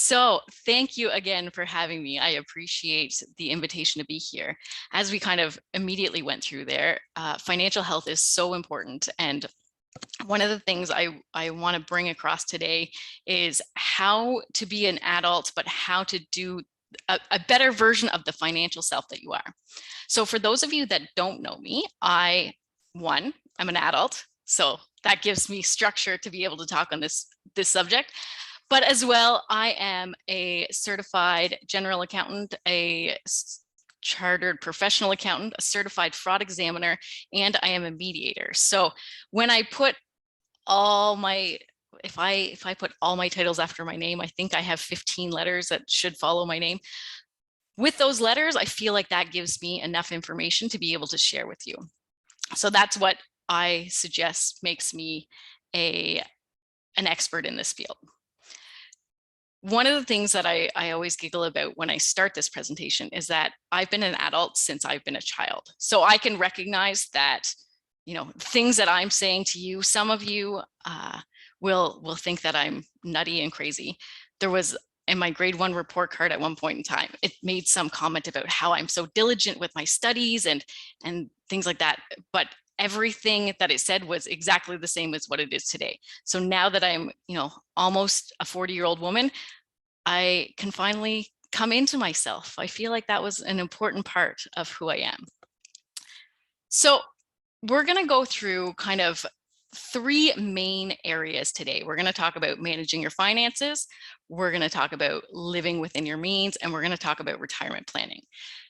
So thank you again for having me. I appreciate the invitation to be here. As we kind of immediately went through there, financial health is so important. And one of the things I want to bring across today is how to be an adult, but how to do a better version of the financial self that you are. So for those of you that don't know me, I'm an adult. So that gives me structure to be able to talk on this subject. But as well, I am a certified general accountant, a chartered professional accountant, a certified fraud examiner, and I am a mediator. So when I put all my, if I put all my titles after my name, I think I have 15 letters that should follow my name. With those letters, I feel like that gives me enough information to be able to share with you. So that's what I suggest makes me an expert in this field. One of the things that I always giggle about when I start this presentation is that I've been an adult since I've been a child. So I can recognize that, things that I'm saying to you, some of you will think that I'm nutty and crazy. There was in my grade 1 report card at one point in time, it made some comment about how I'm so diligent with my studies and things like that. But everything that it said was exactly the same as what it is today. So now that I'm, almost a 40-year-old woman, I can finally come into myself. I feel like that was an important part of who I am. So we're going to go through kind of 3 main areas today. We're going to talk about managing your finances. We're going to talk about living within your means, and we're going to talk about retirement planning.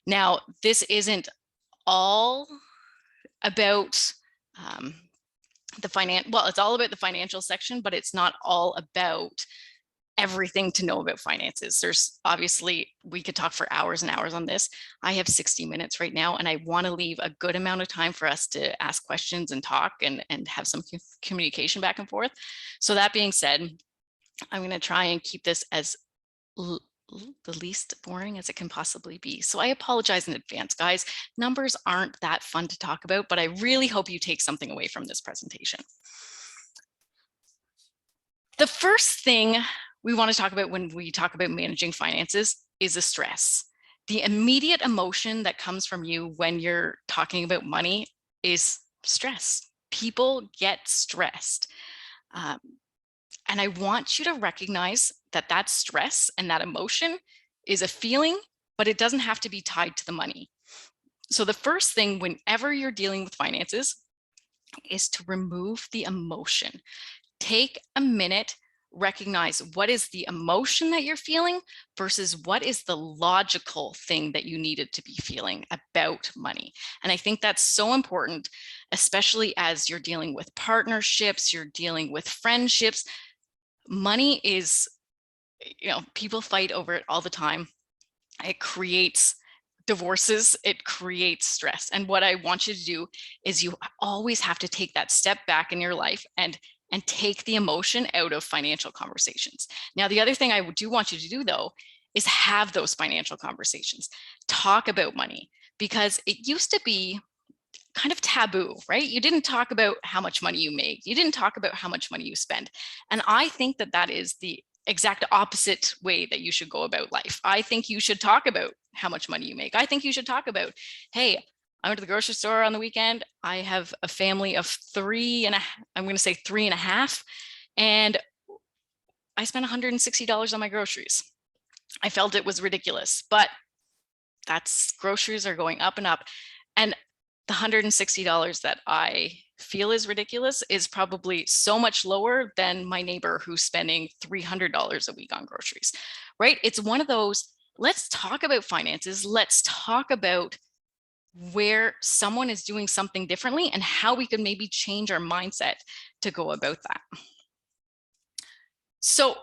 Now, this isn't all about it's all about the financial section, but it's not all about everything to know about finances. There's obviously, we could talk for hours and hours on this. I have 60 minutes right now, and I want to leave a good amount of time for us to ask questions and talk and have some communication back and forth. So that being said, I'm going to try and keep this as the least boring as it can possibly be. So I apologize in advance, guys. Numbers aren't that fun to talk about, but I really hope you take something away from this presentation. The first thing we want to talk about when we talk about managing finances is the stress. The immediate emotion that comes from you when you're talking about money is stress. People get stressed. And I want you to recognize that that stress and that emotion is a feeling, but it doesn't have to be tied to the money. So the first thing whenever you're dealing with finances is to remove the emotion. Take a minute, recognize what is the emotion that you're feeling versus what is the logical thing that you needed to be feeling about money. And I think that's so important, especially as you're dealing with partnerships, you're dealing with friendships. Money is, people fight over it all the time. It creates divorces, it creates stress. And what I want you to do is you always have to take that step back in your life and take the emotion out of financial conversations. Now, the other thing I do want you to do, though, is have those financial conversations. Talk about money, because it used to be kind of taboo, right? You didn't talk about how much money you make. You didn't talk about how much money you spend. And I think that that is the exact opposite way that you should go about life. I think you should talk about how much money you make. I think you should talk about, hey, I went to the grocery store on the weekend. I have a family of 3 and I'm going to say 3.5, and I spent $160 on my groceries. I felt it was ridiculous, but groceries are going up and up. And the $160 that I feel is ridiculous is probably so much lower than my neighbor who's spending $300 a week on groceries, right? It's one of those, let's talk about finances. Let's talk about where someone is doing something differently and how we can maybe change our mindset to go about that. So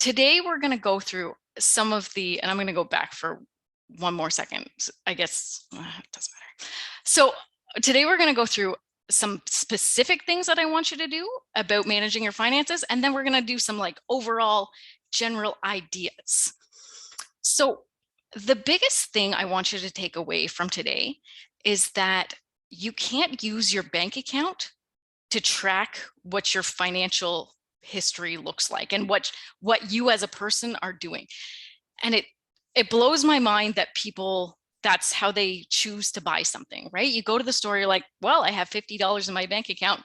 today we're going to go through some of the, and I'm going to go back for one more second, I guess it doesn't matter. So today we're going to go through some specific things that I want you to do about managing your finances, and then we're going to do some like overall general ideas. So the biggest thing I want you to take away from today is that you can't use your bank account to track what your financial history looks like and what you as a person are doing. And it blows my mind that people, that's how they choose to buy something, right? You go to the store, you're like, well, I have $50 in my bank account,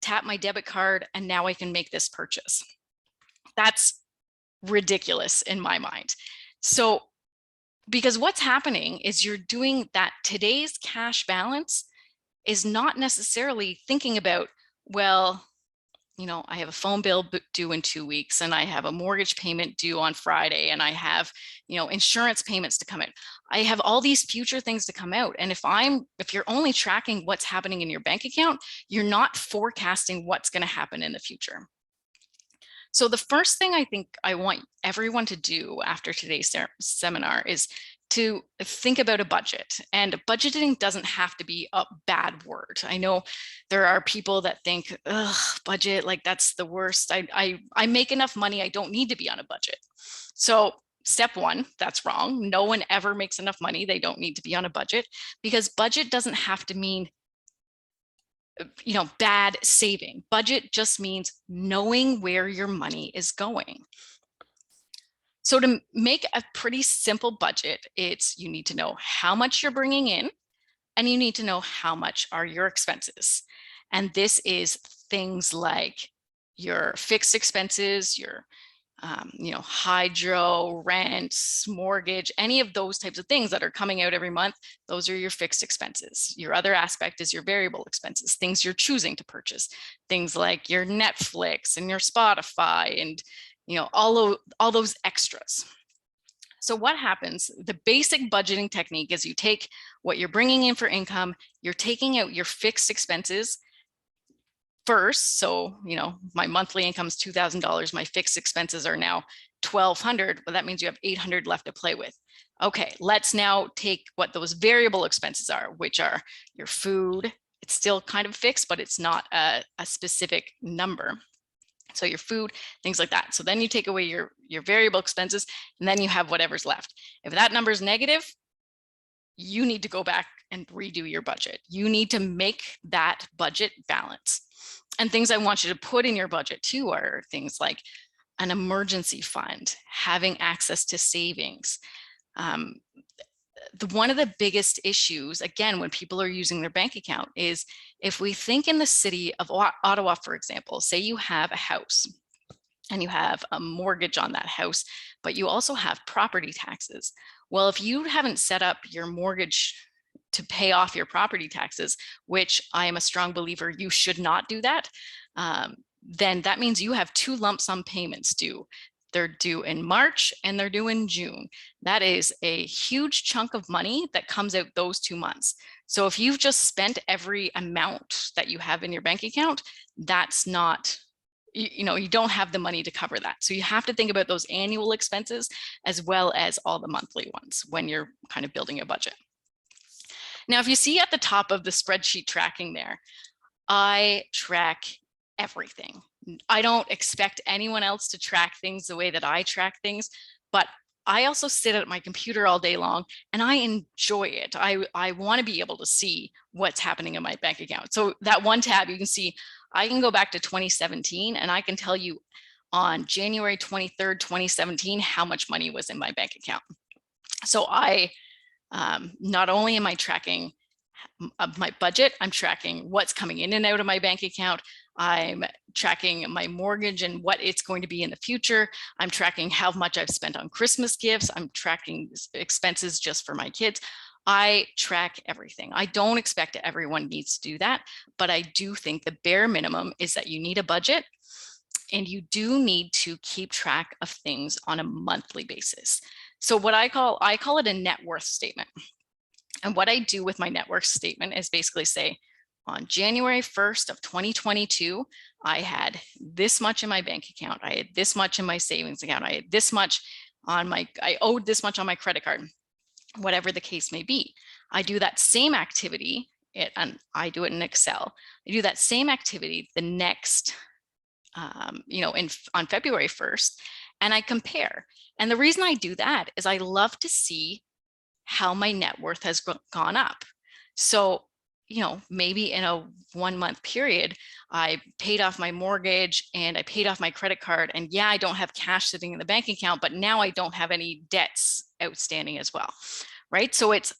tap my debit card, and now I can make this purchase. That's ridiculous in my mind. So, because what's happening is you're doing that, today's cash balance is not necessarily thinking about, well, you know, I have a phone bill due in 2 weeks, and I have a mortgage payment due on Friday, and I have, you know, insurance payments to come in. I have all these future things to come out. And if you're only tracking what's happening in your bank account, you're not forecasting what's going to happen in the future. So the first thing I think I want everyone to do after today's seminar is to think about a budget. And budgeting doesn't have to be a bad word. I know there are people that think, ugh, budget, like that's the worst. I make enough money, I don't need to be on a budget. So step one, that's wrong. No one ever makes enough money, they don't need to be on a budget, because budget doesn't have to mean, you know, bad saving. Budget just means knowing where your money is going. So to make a pretty simple budget, you need to know how much you're bringing in, and you need to know how much are your expenses. And this is things like your fixed expenses, your you know, hydro, rent, mortgage, any of those types of things that are coming out every month. Those are your fixed expenses. Your other aspect is your variable expenses, things you're choosing to purchase, things like your Netflix and your Spotify, and, you know, all those extras. So what happens, the basic budgeting technique is you take what you're bringing in for income, you're taking out your fixed expenses first. So, you know, my monthly income is $2,000. My fixed expenses are now $1,200. Well, that means you have $800 left to play with. Okay, let's now take what those variable expenses are, which are your food. It's still kind of fixed, but it's not a specific number. So your food, things like that. So then you take away your variable expenses, and then you have whatever's left. If that number is negative, you need to go back and redo your budget. You need to make that budget balance. And things I want you to put in your budget too are things like an emergency fund, having access to savings. One of the biggest issues, again, when people are using their bank account is, if we think in the city of Ottawa, for example, say you have a house and you have a mortgage on that house, but you also have property taxes. Well, if you haven't set up your mortgage to pay off your property taxes, which I am a strong believer you should not do that, then that means you have 2 lump sum payments due. They're due in March and they're due in June. That is a huge chunk of money that comes out those 2 months. So if you've just spent every amount that you have in your bank account, that's not, you know, you don't have the money to cover that. So you have to think about those annual expenses as well as all the monthly ones when you're kind of building a budget. Now, if you see at the top of the spreadsheet tracking there, I track everything. I don't expect anyone else to track things the way that I track things, but I also sit at my computer all day long and I enjoy it. I want to be able to see what's happening in my bank account. So that one tab, you can see, I can go back to 2017 and I can tell you on January 23rd, 2017, how much money was in my bank account. So not only am I tracking my budget, I'm tracking what's coming in and out of my bank account. I'm tracking my mortgage and what it's going to be in the future. I'm tracking how much I've spent on Christmas gifts. I'm tracking expenses just for my kids. I track everything. I don't expect everyone needs to do that, but I do think the bare minimum is that you need a budget, and you do need to keep track of things on a monthly basis. So what I call it a net worth statement. And what I do with my net worth statement is basically say, on January 1st of 2022, I had this much in my bank account. I had this much in my savings account. I had this much I owed this much on my credit card, whatever the case may be. I do that same activity, and I do it in Excel. I do that same activity the next, on February 1st, and I compare. And the reason I do that is I love to see how my net worth has gone up. So, maybe in a 1-month period, I paid off my mortgage and I paid off my credit card. And yeah, I don't have cash sitting in the bank account, but now I don't have any debts outstanding as well, right? So it's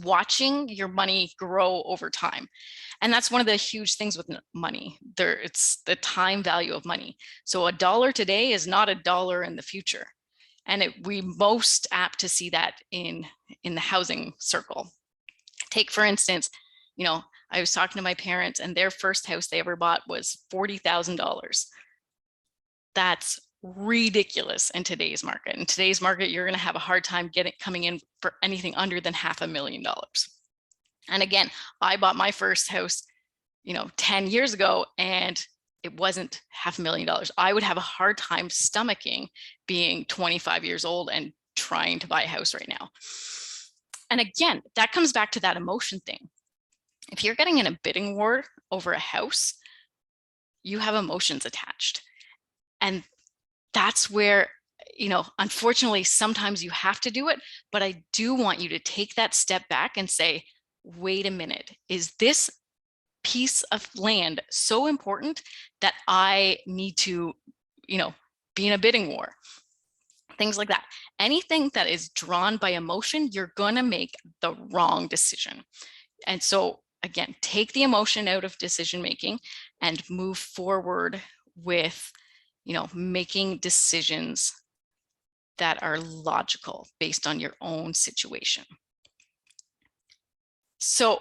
watching your money grow over time. And that's one of the huge things with money. It's the time value of money. So $1 today is not $1 in the future. And we most apt to see that in the housing circle. Take, for instance, I was talking to my parents and their first house they ever bought was $40,000. That's ridiculous in today's market. In today's market, you're going to have a hard time coming in for anything under than $500,000. And again, I bought my first house, 10 years ago, and it wasn't $500,000. I would have a hard time stomaching being 25 years old and trying to buy a house right now. And again, that comes back to that emotion thing. If you're getting in a bidding war over a house, you have emotions attached. And that's where, unfortunately, sometimes you have to do it. But I do want you to take that step back and say, wait a minute, is this piece of land so important that I need to, be in a bidding war? Things like that. Anything that is drawn by emotion, you're going to make the wrong decision. And so again, take the emotion out of decision making and move forward with, making decisions that are logical based on your own situation. So,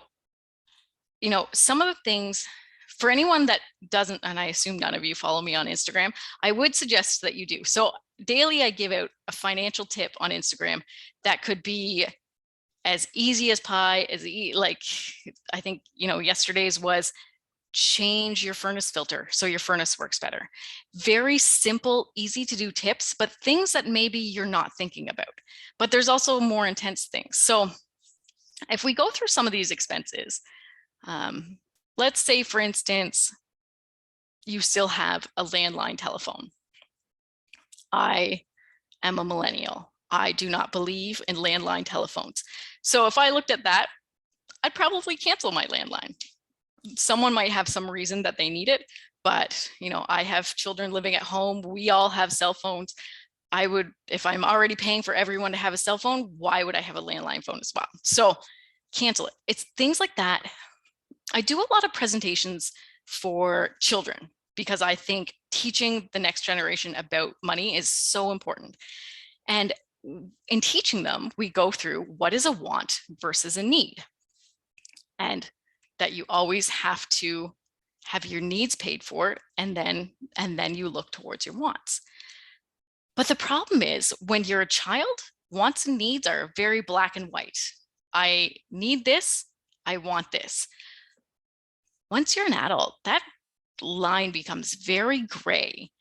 some of the things for anyone that doesn't, and I assume none of you follow me on Instagram, I would suggest that you do. So daily, I give out a financial tip on Instagram that could be as easy as pie, like I think, yesterday's was change your furnace filter so your furnace works better. Very simple, easy to do tips, but things that maybe you're not thinking about. But there's also more intense things. So if we go through some of these expenses, let's say, for instance, you still have a landline telephone. I am a millennial. I do not believe in landline telephones. So if I looked at that, I'd probably cancel my landline. Someone might have some reason that they need it, but I have children living at home. We all have cell phones. I would, if I'm already paying for everyone to have a cell phone, why would I have a landline phone as well? So cancel it. It's things like that. I do a lot of presentations for children because I think teaching the next generation about money is so important. And in teaching them, we go through what is a want versus a need. And that you always have to have your needs paid for, and then you look towards your wants. But the problem is when you're a child, wants and needs are very black and white. I need this, I want this. Once you're an adult, that line becomes very gray.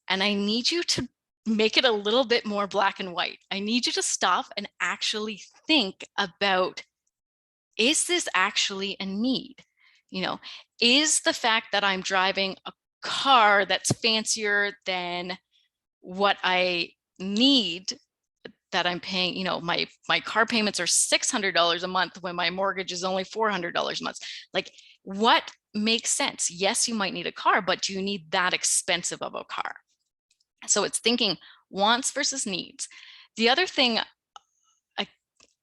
And I need you to make it a little bit more black and white. I need you to stop and actually think about, is this actually a need? Is the fact that I'm driving a car that's fancier than what I need, that I'm paying, my car payments are $600 a month when my mortgage is only $400 a month. Like, what makes sense? Yes, you might need a car, but do you need that expensive of a car? So it's thinking wants versus needs. The other thing,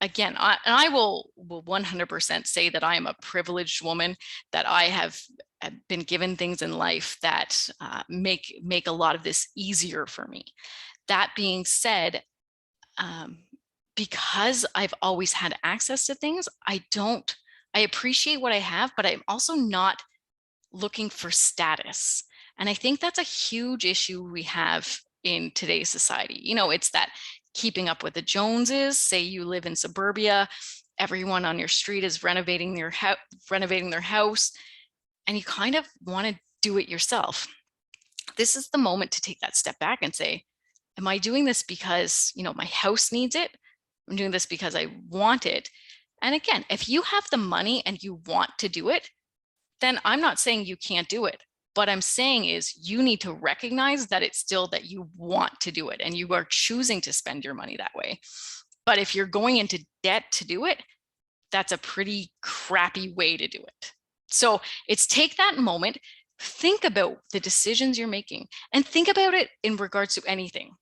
again, I will 100% say that I am a privileged woman, that I have been given things in life that make a lot of this easier for me. That being said, because I've always had access to things, I appreciate what I have, but I'm also not looking for status. And I think that's a huge issue we have in today's society. It's that keeping up with the Joneses. Say you live in suburbia, everyone on your street is renovating their house, and you kind of want to do it yourself. This is the moment to take that step back and say, am I doing this because, my house needs it? I'm doing this because I want it. And again, if you have the money and you want to do it, then I'm not saying you can't do it. What I'm saying is you need to recognize that it's still that you want to do it and you are choosing to spend your money that way. But if you're going into debt to do it, that's a pretty crappy way to do it. So it's take that moment, think about the decisions you're making, and think about it in regards to anything.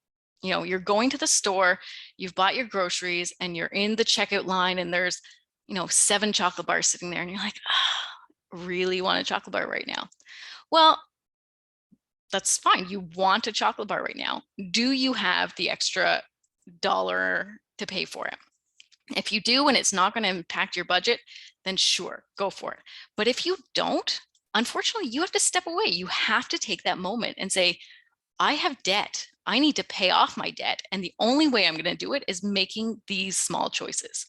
You're going to the store, you've bought your groceries, and you're in the checkout line, and there's 7 chocolate bars sitting there, and you're like, oh, really want a chocolate bar right now. Well, that's fine. You want a chocolate bar right now. Do you have the extra dollar to pay for it? If you do, and it's not going to impact your budget, then sure, go for it. But if you don't, unfortunately, you have to step away. You have to take that moment and say, I have debt. I need to pay off my debt. And the only way I'm going to do it is making these small choices.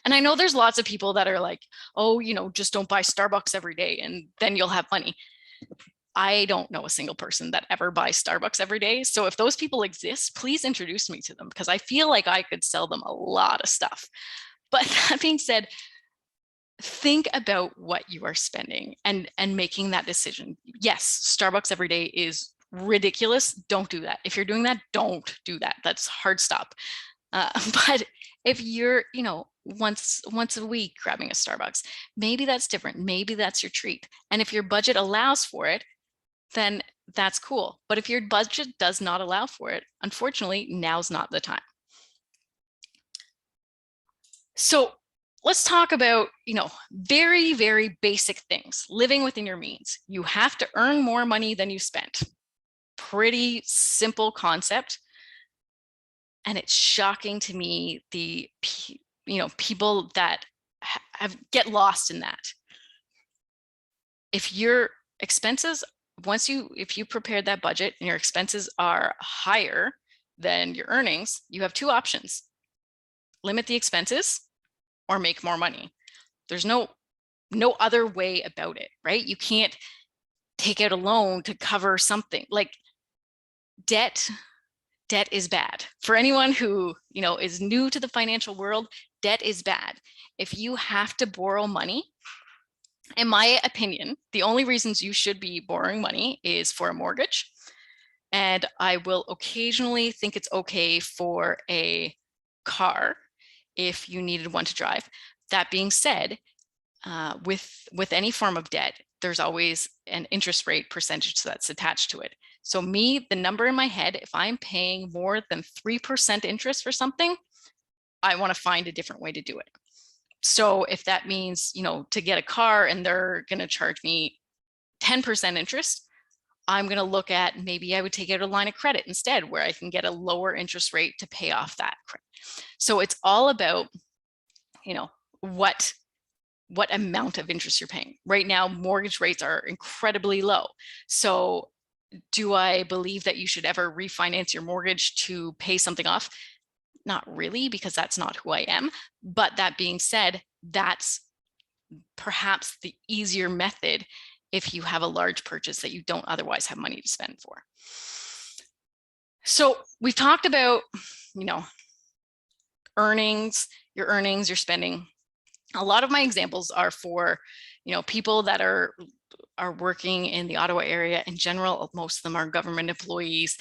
And I know there's lots of people that are like, oh, just don't buy Starbucks every day and then you'll have money. I don't know a single person that ever buys Starbucks every day. So if those people exist, please introduce me to them, because I feel like I could sell them a lot of stuff. But that being said, think about what you are spending and making that decision. Yes, Starbucks every day is ridiculous. Don't do that. If you're doing that, don't do that. That's hard stop. But if you're, once a week grabbing a Starbucks, maybe that's different. Maybe that's your treat. And if your budget allows for it, then that's cool. But if your budget does not allow for it, unfortunately, now's not the time. So let's talk about, very, very basic things, living within your means. You have to earn more money than you spent. Pretty simple concept. And it's shocking to me, the, people that get lost in that. If your expenses, if you prepared that budget and your expenses are higher than your earnings, you have 2 options: limit the expenses or make more money. There's no other way about it, right? You can't take out a loan to cover something. Like debt is bad. For anyone who, is new to the financial world, debt is bad. If you have to borrow money, in my opinion, the only reasons you should be borrowing money is for a mortgage. And I will occasionally think it's okay for a car if you needed one to drive. That being said, with any form of debt, there's always an interest rate percentage that's attached to it. So the number in my head, if I'm paying more than 3% interest for something, I want to find a different way to do it. So if that means, to get a car and they're going to charge me 10% interest, I'm going to look at, maybe I would take out a line of credit instead, where I can get a lower interest rate to pay off that credit. So it's all about, what amount of interest you're paying. Right now, mortgage rates are incredibly low. So do I believe that you should ever refinance your mortgage to pay something off? Not really, because that's not who I am. But that being said, that's perhaps the easier method if you have a large purchase that you don't otherwise have money to spend for. So we've talked about, earnings, your spending. A lot of my examples are for, people that are working in the Ottawa area in general. Most of them are government employees,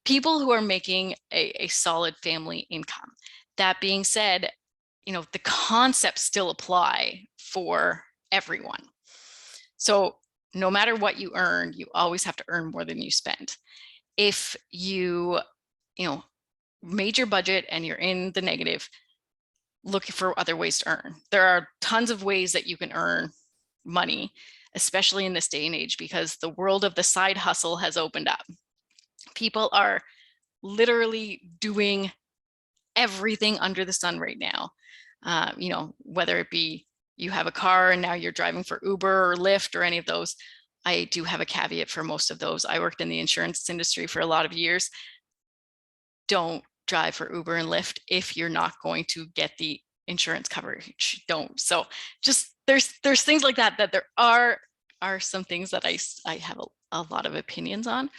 people who are making a solid family income. That being said, the concepts still apply for everyone. So no matter what you earn, you always have to earn more than you spend. If you, made your budget and you're in the negative, look for other ways to earn. There are tons of ways that you can earn money, especially in this day and age, because the world of the side hustle has opened up. People are literally doing everything under the sun right now. Whether it be you have a car and now you're driving for Uber or Lyft or any of those. I do have a caveat for most of those. I worked in the insurance industry for a lot of years. Don't drive for Uber and Lyft if you're not going to get the insurance coverage. Don't. So just there's things like that there are some things that I have a lot of opinions on,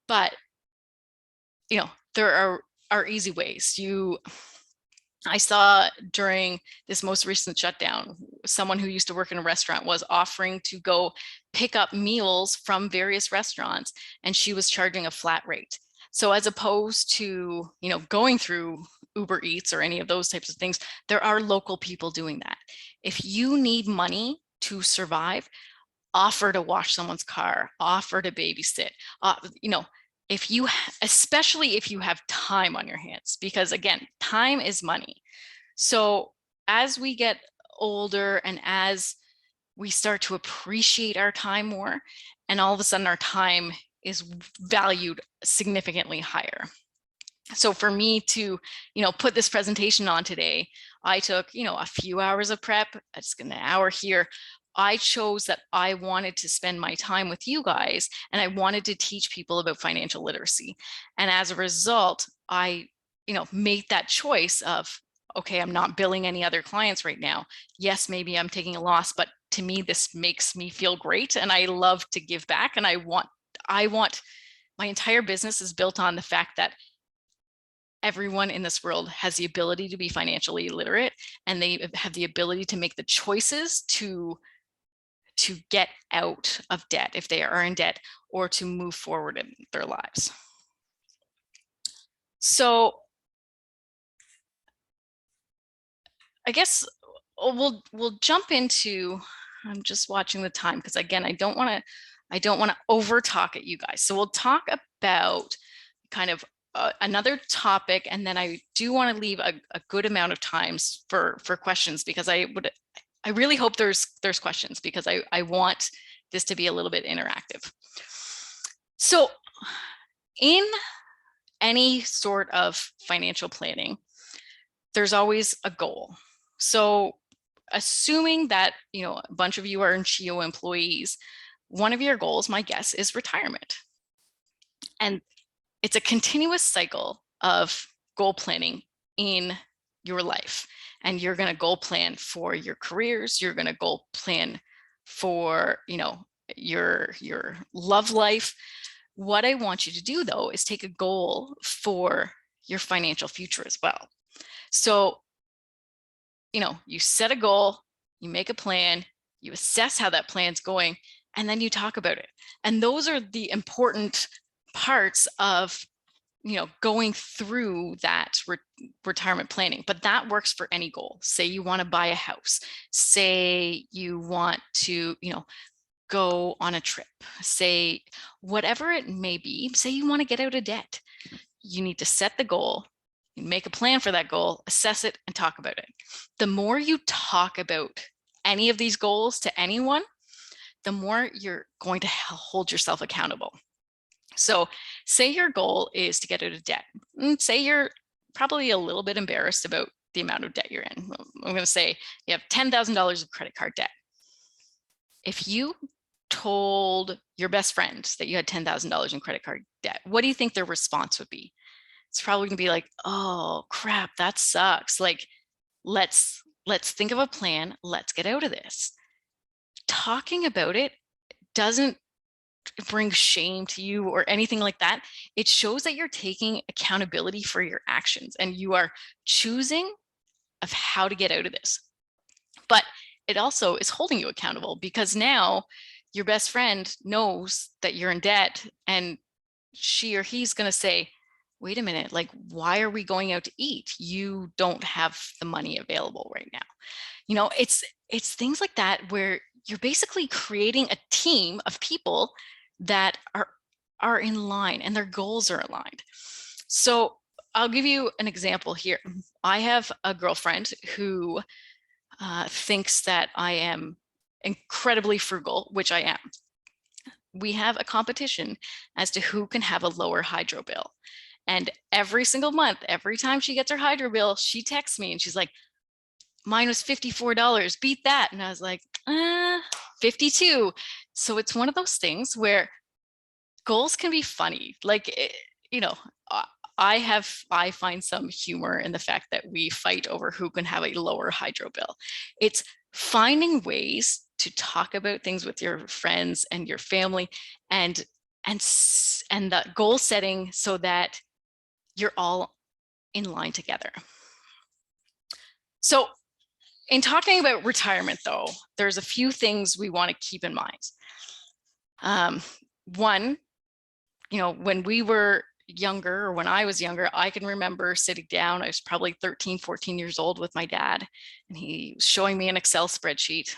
but there are easy ways. I saw during this most recent shutdown, someone who used to work in a restaurant was offering to go pick up meals from various restaurants, and she was charging a flat rate. So as opposed to, going through Uber Eats or any of those types of things, there are local people doing that. If you need money to survive, offer to wash someone's car, offer to babysit, if you, especially if you have time on your hands, because again, time is money. So as we get older and as we start to appreciate our time more, and all of a sudden our time is valued significantly higher. So for me to, put this presentation on today, I took, a few hours of prep, just an hour here. I chose that I wanted to spend my time with you guys and I wanted to teach people about financial literacy. And as a result, I, made that choice of, okay, I'm not billing any other clients right now. Yes, maybe I'm taking a loss, but to me, this makes me feel great. And I love to give back. And I want my entire business is built on the fact that everyone in this world has the ability to be financially literate, and they have the ability to make the choices to get out of debt if they are in debt, or to move forward in their lives. So I guess we'll jump into, I'm just watching the time because again, I don't want to over talk at you guys. So we'll talk about kind of another topic, and then I do want to leave a good amount of times for questions, because I really hope there's questions, because I want this to be a little bit interactive. So in any sort of financial planning, there's always a goal. So assuming that, a bunch of you are CHIO employees, one of your goals, my guess, is retirement. And it's a continuous cycle of goal planning in your life. And you're going to goal plan for your careers. You're going to goal plan for, your love life. What I want you to do, though, is take a goal for your financial future as well. So, you set a goal, you make a plan, you assess how that plan's going, and then you talk about it. And those are the important parts of, going through that retirement planning. But that works for any goal. Say you want to buy a house, say you want to, go on a trip, say whatever it may be, say you want to get out of debt. You need to set the goal, make a plan for that goal, assess it, and talk about it. The more you talk about any of these goals to anyone, the more you're going to hold yourself accountable. So say your goal is to get out of debt. Say you're probably a little bit embarrassed about the amount of debt you're in. I'm going to say you have $10,000 of credit card debt. If you told your best friend that you had $10,000 in credit card debt, what do you think their response would be? It's probably going to be like, oh crap, that sucks. Like, let's think of a plan. Let's get out of this. Talking about it doesn't bring shame to you or anything like that. It shows that you're taking accountability for your actions and you are choosing of how to get out of this. But it also is holding you accountable, because now your best friend knows that you're in debt, and she or he's going to say, wait a minute, like, why are we going out to eat? You don't have the money available right now. It's things like that where you're basically creating a team of people that are in line and their goals are aligned. So I'll give you an example here. I have a girlfriend who thinks that I am incredibly frugal, which I am. We have a competition as to who can have a lower hydro bill. And every single month, every time she gets her hydro bill, she texts me and she's like, mine was $54, beat that. And I was like, 52. So it's one of those things where goals can be funny. Like, I find some humor in the fact that we fight over who can have a lower hydro bill. It's finding ways to talk about things with your friends and your family, and the goal setting so that you're all in line together. So in talking about retirement, though, there's a few things we want to keep in mind. One, when we were younger, or when I was younger, I can remember sitting down, I was probably 13, 14 years old with my dad, and he was showing me an Excel spreadsheet.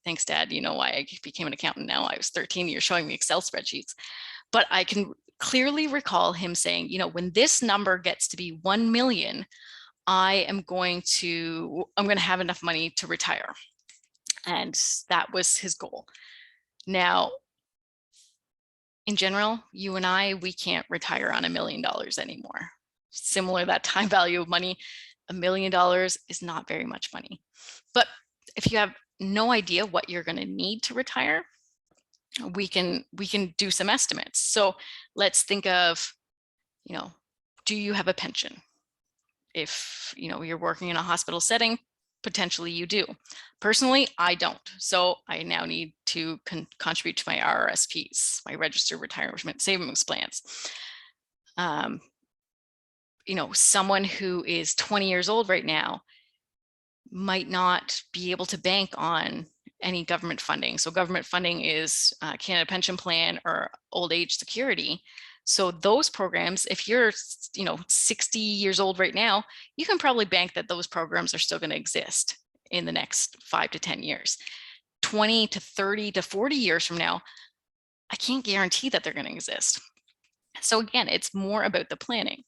Thanks, Dad. You know why I became an accountant now. I was 13, you're showing me Excel spreadsheets. But I can clearly recall him saying, when this number gets to be 1 million, I'm going to have enough money to retire. And that was his goal. Now, in general, you and I, we can't retire on $1 million anymore. Similar, that time value of money, $1 million is not very much money. But if you have no idea what you're going to need to retire, we can do some estimates. So let's think of, do you have a pension? If you're working in a hospital setting, potentially you do. Personally, I don't. So I now need to contribute to my RRSPs, my registered retirement savings plans. Someone who is 20 years old right now might not be able to bank on any government funding. So government funding is Canada Pension Plan or Old Age Security. So those programs, if you're 60 years old right now, you can probably bank that those programs are still going to exist in the next 5 to 10 years. 20 to 30 to 40 years from now, I can't guarantee that they're going to exist. So again, it's more about the planning.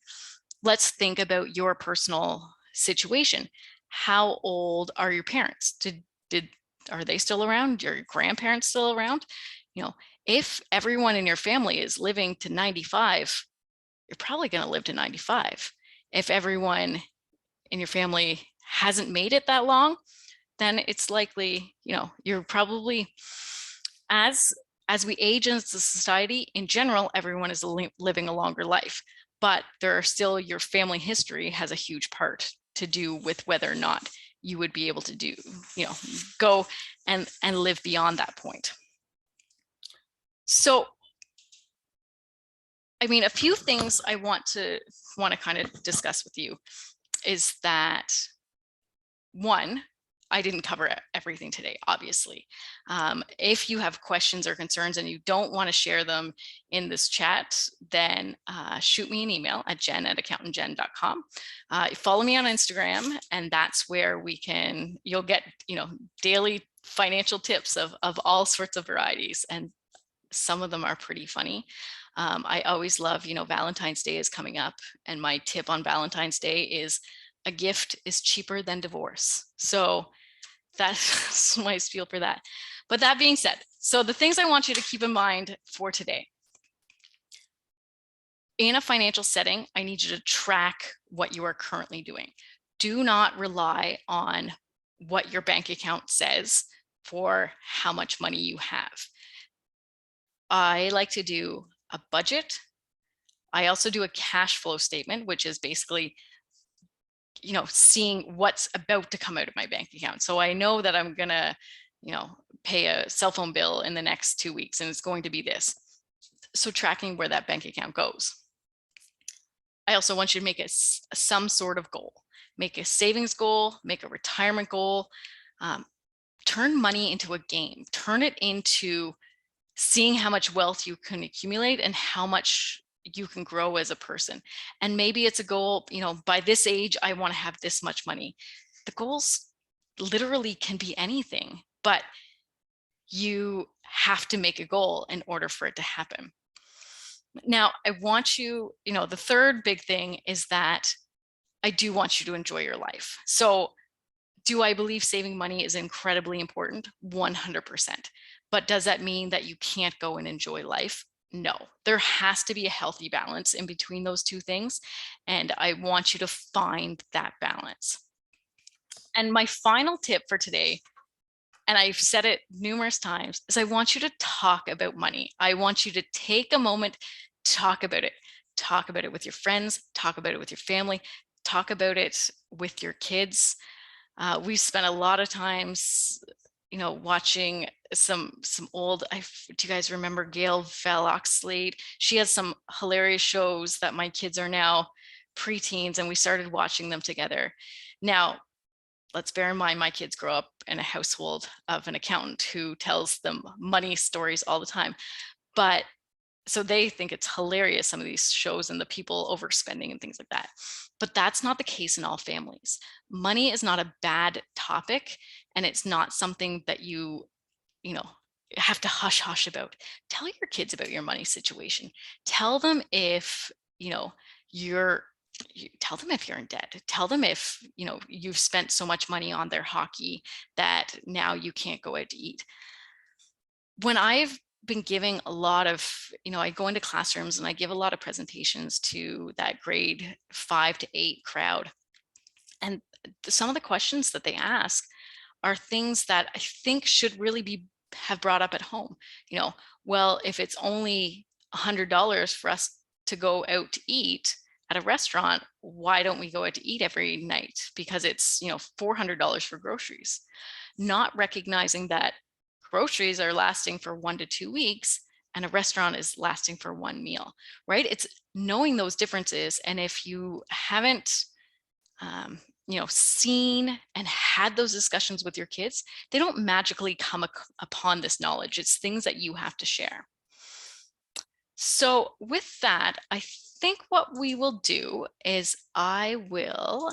Let's think about your personal situation. How old are your parents? Are they still around? Your grandparents still around? If everyone in your family is living to 95, you're probably going to live to 95. If everyone in your family hasn't made it that long, then it's likely, you're probably, as we age as a society, in general, everyone is living a longer life, but there are still, your family history has a huge part to do with whether or not you would be able to go and live beyond that point. So, a few things I want to kind of discuss with you is that, one, I didn't cover everything today, obviously. If you have questions or concerns and you don't want to share them in this chat, then shoot me an email at jen@accountantjen.com. Follow me on Instagram, and that's where you'll get, daily financial tips of all sorts of varieties, and some of them are pretty funny. I always love, Valentine's Day is coming up, and my tip on Valentine's Day is a gift is cheaper than divorce. So that's my spiel for that. But that being said, so the things I want you to keep in mind for today. In a financial setting, I need you to track what you are currently doing. Do not rely on what your bank account says for how much money you have. I like to do a budget. I also do a cash flow statement, which is basically, seeing what's about to come out of my bank account. So I know that I'm going to, pay a cell phone bill in the next 2 weeks, and it's going to be this. So tracking where that bank account goes. I also want you to make some sort of goal. Make a savings goal, make a retirement goal. Turn money into a game. Turn it into seeing how much wealth you can accumulate and how much you can grow as a person. And maybe it's a goal, by this age, I want to have this much money. The goals literally can be anything, but you have to make a goal in order for it to happen. Now, I want you, the third big thing is that I do want you to enjoy your life. So do I believe saving money is incredibly important? 100%. But does that mean that you can't go and enjoy life? No, there has to be a healthy balance in between those two things. And I want you to find that balance. And my final tip for today, and I've said it numerous times, is I want you to talk about money. I want you to take a moment, talk about it. Talk about it with your friends, talk about it with your family, talk about it with your kids. We've spent a lot of times, watching some old, do you guys remember Gail Oxlade? She has some hilarious shows that my kids are now preteens, and we started watching them together. Now, let's bear in mind, my kids grow up in a household of an accountant who tells them money stories all the time. But So they think it's hilarious, some of these shows and the people overspending and things like that. But that's not the case in all families. Money is not a bad topic, and it's not something that you know, have to hush hush about. Tell your kids about your money situation. Tell them if, you know, you're tell them if you're in debt. Tell them if, you've spent so much money on their hockey that now you can't go out to eat. When I've been giving a lot of, I go into classrooms and I give a lot of presentations to that grade 5 to 8 crowd. And some of the questions that they ask are things that I think should really have brought up at home. Well, if it's only $100 for us to go out to eat at a restaurant, why don't we go out to eat every night? Because it's, $400 for groceries. Not recognizing that groceries are lasting for 1 to 2 weeks and a restaurant is lasting for one meal, right? It's knowing those differences. And if you haven't seen and had those discussions with your kids, they don't magically come upon this knowledge. It's things that you have to share. So with that, I think what we will do is I will